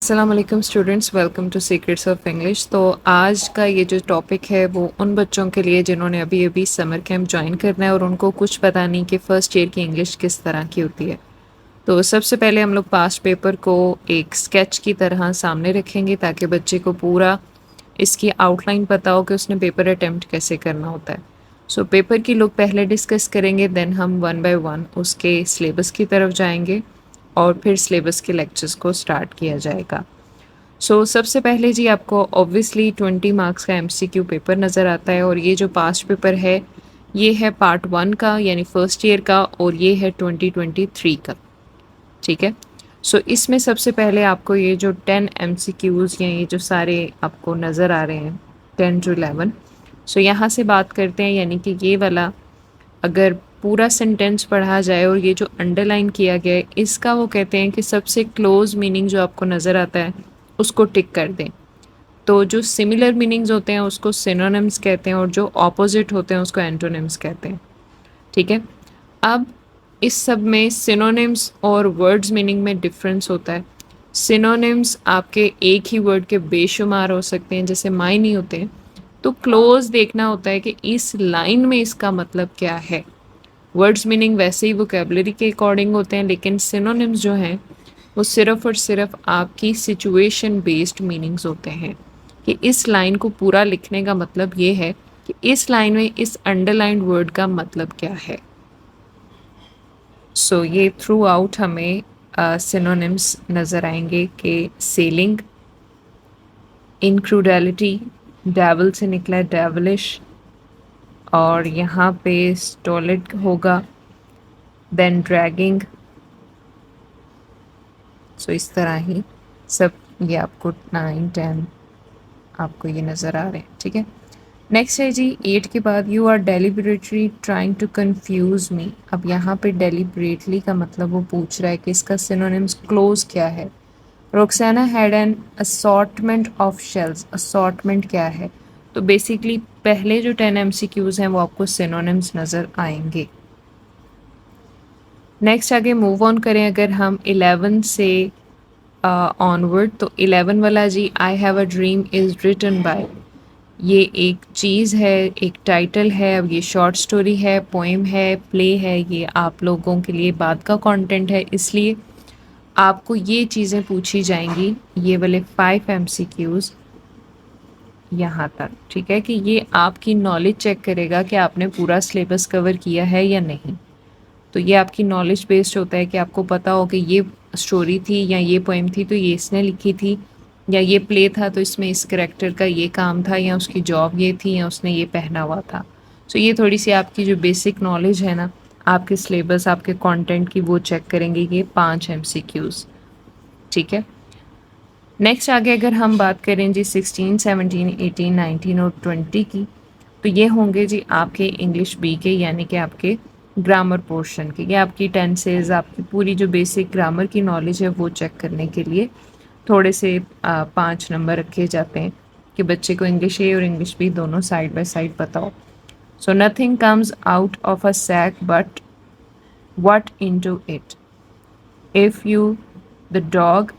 अस्सलाम वालेकुम students, welcome to secrets of English. तो आज का ये जो टॉपिक है वो उन बच्चों के लिए जिन्होंने अभी अभी समर कैंप ज्वाइन करना है और उनको कुछ पता नहीं कि फ़र्स्ट ईयर की इंग्लिश किस तरह की होती है। तो सबसे पहले हम लोग पास्ट पेपर को एक स्केच की तरह सामने रखेंगे ताकि बच्चे को पूरा इसकी आउटलाइन पता हो कि उसने पेपर अटैम्प्ट कैसे करना होता है। सो पेपर की लुक पहले डिस्कस करेंगे, देन हम वन बाय वन उसके सिलेबस की तरफ जाएंगे और फिर सिलेबस के लेक्चर्स को स्टार्ट किया जाएगा। सबसे पहले जी आपको ऑब्वियसली 20 मार्क्स का एमसीक्यू पेपर नज़र आता है और ये जो पास्ट पेपर है ये है पार्ट 1 का यानी फर्स्ट ईयर का और ये है 2023 का। ठीक है। इसमें सबसे पहले आपको ये जो 10 एमसीक्यूज़ या ये जो सारे आपको नज़र आ रहे हैं 10 टू 11, यहाँ से बात करते हैं, यानी कि ये वाला अगर पूरा सेंटेंस पढ़ा जाए और ये जो अंडरलाइन किया गया है इसका वो कहते हैं कि सबसे क्लोज मीनिंग जो आपको नज़र आता है उसको टिक कर दें। तो जो सिमिलर मीनिंग्स होते हैं उसको सिनोनिम्स कहते हैं और जो ऑपोजिट होते हैं उसको एंटोनिम्स कहते हैं। ठीक है। अब इस सब में सिनोनिम्स और वर्ड्स मीनिंग में डिफरेंस होता है। सिनोनिम्स आपके एक ही वर्ड के बेशुमार हो सकते हैं, जैसे मायने होते हैं। तो क्लोज देखना होता है कि इस लाइन में इसका मतलब क्या है। वर्ड्स मीनिंग वैसे ही वोकेबलरी के अकॉर्डिंग होते हैं, लेकिन सिनोनिम्स जो हैं वो सिर्फ और सिर्फ आपकी सिचुएशन बेस्ड मीनिंग्स होते हैं कि इस लाइन को पूरा लिखने का मतलब ये है कि इस लाइन में इस अंडरलाइंड वर्ड का मतलब क्या है। ये थ्रू आउट हमें सिनोनिम्स नज़र आएंगे कि सेलिंग, इनक्रूडेलिटी, डेविल से निकला है डेविलिश, और यहाँ पे स्टोलिड होगा, देन ड्रैगिंग। इस तरह ही सब ये आपको 9 10 आपको ये नज़र आ रहे हैं। ठीक है। नेक्स्ट है जी 8 के बाद you are deliberately trying to confuse me. अब यहाँ पे डेलिबरेटली का मतलब वो पूछ रहा है कि इसका सिनोनिम्स क्लोज क्या है। Roxana had an assortment of shells. Assortment क्या है? तो बेसिकली पहले जो 10 एमसीक्यूज़ हैं वो आपको सिनोनिम्स नज़र आएंगे। नेक्स्ट आगे मूव ऑन करें अगर हम 11 से ऑनवर्ड, तो 11 वाला जी I have a dream is written by, ये एक चीज़ है, एक टाइटल है। अब ये शॉर्ट स्टोरी है, पोएम है, प्ले है, ये आप लोगों के लिए बाद का कंटेंट है, इसलिए आपको ये चीज़ें पूछी जाएंगी, ये वाले 5 एमसीक्यूज़ यहाँ तक। ठीक है कि ये आपकी नॉलेज चेक करेगा कि आपने पूरा सिलेबस कवर किया है या नहीं। तो ये आपकी नॉलेज बेस्ड होता है कि आपको पता हो कि ये स्टोरी थी या ये पोएम थी तो ये इसने लिखी थी, या ये प्ले था तो इसमें इस करेक्टर का ये काम था, या उसकी जॉब ये थी, या उसने ये पहना हुआ था। ये थोड़ी सी आपकी जो बेसिक नॉलेज है ना आपके सिलेबस आपके कंटेंट की, वो चेक करेंगे ये 5 एमसीक्यूज़। ठीक है। नेक्स्ट आगे अगर हम बात करें जी 16 17 18 19 और 20 की, तो ये होंगे जी आपके इंग्लिश बी के, यानी कि आपके ग्रामर पोर्शन के। ये आपकी टेंसेज, आपकी पूरी जो बेसिक ग्रामर की नॉलेज है वो चेक करने के लिए थोड़े से 5 नंबर रखे जाते हैं कि बच्चे को इंग्लिश ए और इंग्लिश बी दोनों साइड बाय साइड पता हो। Nothing comes out of a sack but what into it. If you the dog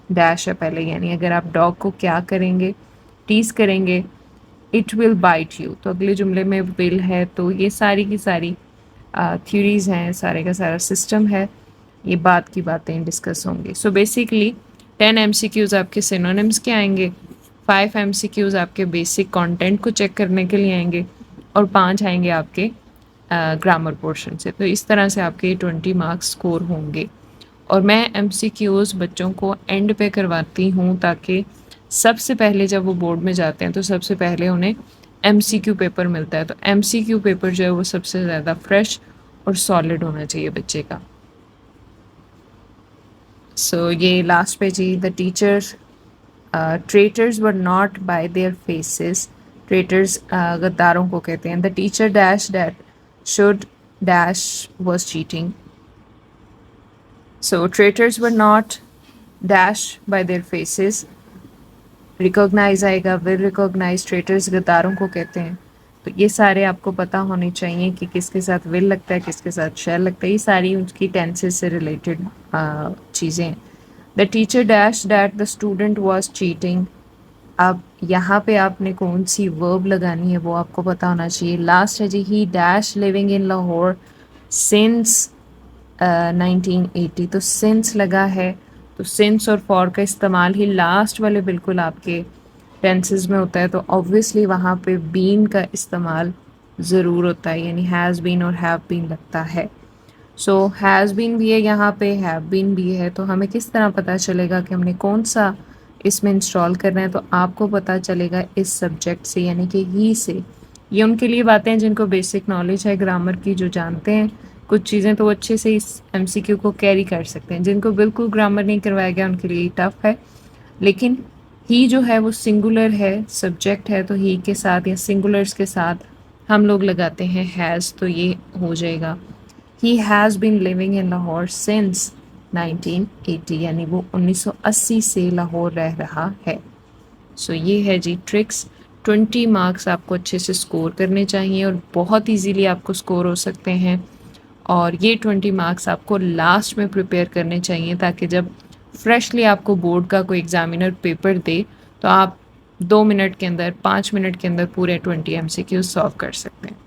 dash है पहले, यानी अगर आप डॉग को क्या करेंगे, टीज करेंगे, इट विल बाइट यू। तो अगले जुमले में विल है, तो ये सारी की सारी थ्योरीज हैं, सारे का सारा सिस्टम है, ये बात की बातें डिस्कस होंगी। बेसिकली 10 एमसीक्यूज़ आपके सिनोनिम्स के आएंगे, 5 एमसीक्यूज़ आपके बेसिक कंटेंट को चेक करने के लिए आएंगे, और 5 आएंगे आपके ग्रामर पोर्शन से। तो इस तरह से आपके 20 मार्क्स स्कोर होंगे। और मैं एमसीक्यूज़ बच्चों को एंड पे करवाती हूँ ताकि सबसे पहले जब वो बोर्ड में जाते हैं तो सबसे पहले उन्हें एमसीक्यू पेपर मिलता है। तो एमसीक्यू पेपर जो है वो सबसे ज़्यादा फ्रेश और सॉलिड होना चाहिए बच्चे का। ये लास्ट पे जी the teachers traitors were not by their faces. Traitors गद्दारों को कहते हैं। The teacher dash that should dash was cheating. Traitors were not dash by their faces, recognise आएगा, विल रिकॉग्नाइज। ट्रेटर्स गद्दारों को कहते हैं। तो ये सारे आपको पता होने चाहिए कि किसके साथ विल लगता है, किसके साथ शैल लगता है। ये सारी उसकी टेंसेस से रिलेटेड चीज़ें हैं। The teacher dash that the student was cheating. अब यहाँ पे आपने कौन सी वर्ब लगानी है वो आपको पता होना चाहिए। लास्ट है जी, he dash living in Lahore since 1980। तो सिंस लगा है, तो सिंस और फॉर का इस्तेमाल ही लास्ट वाले बिल्कुल आपके टेंसेस में होता है, तो ऑब्वियसली वहाँ पे बीन का इस्तेमाल ज़रूर होता है, यानी हैज़ बीन और हैव बीन लगता है। सो हैज़ बीन भी है यहाँ पे, हैव बीन भी है। तो हमें किस तरह पता चलेगा कि हमने कौन सा इसमें इंस्टॉल करना है? तो आपको पता चलेगा इस सब्जेक्ट से, यानी कि ही से। ये उनके लिए बातें हैं जिनको बेसिक नॉलेज है ग्रामर की, जो जानते हैं कुछ चीज़ें, तो वो अच्छे से इस एमसीक्यू को कैरी कर सकते हैं। जिनको बिल्कुल ग्रामर नहीं करवाया गया उनके लिए टफ है। लेकिन ही जो है वो सिंगुलर है, सब्जेक्ट है, तो ही के साथ या सिंगुलर्स के साथ हम लोग लगाते हैं हैज़, तो ये हो जाएगा he has been living in Lahore since 1980, यानी वो 1980 से लाहौर रह रहा है। सो ये है जी ट्रिक्स। 20 मार्क्स आपको अच्छे से स्कोर करने चाहिए और बहुत इजीली आपको स्कोर हो सकते हैं। और ये 20 मार्क्स आपको लास्ट में प्रिपेयर करने चाहिए, ताकि जब फ्रेशली आपको बोर्ड का कोई एग्जामिनर पेपर दे तो आप 2 मिनट के अंदर, 5 मिनट के अंदर पूरे 20 एमसीक्यू सॉल्व कर सकते हैं।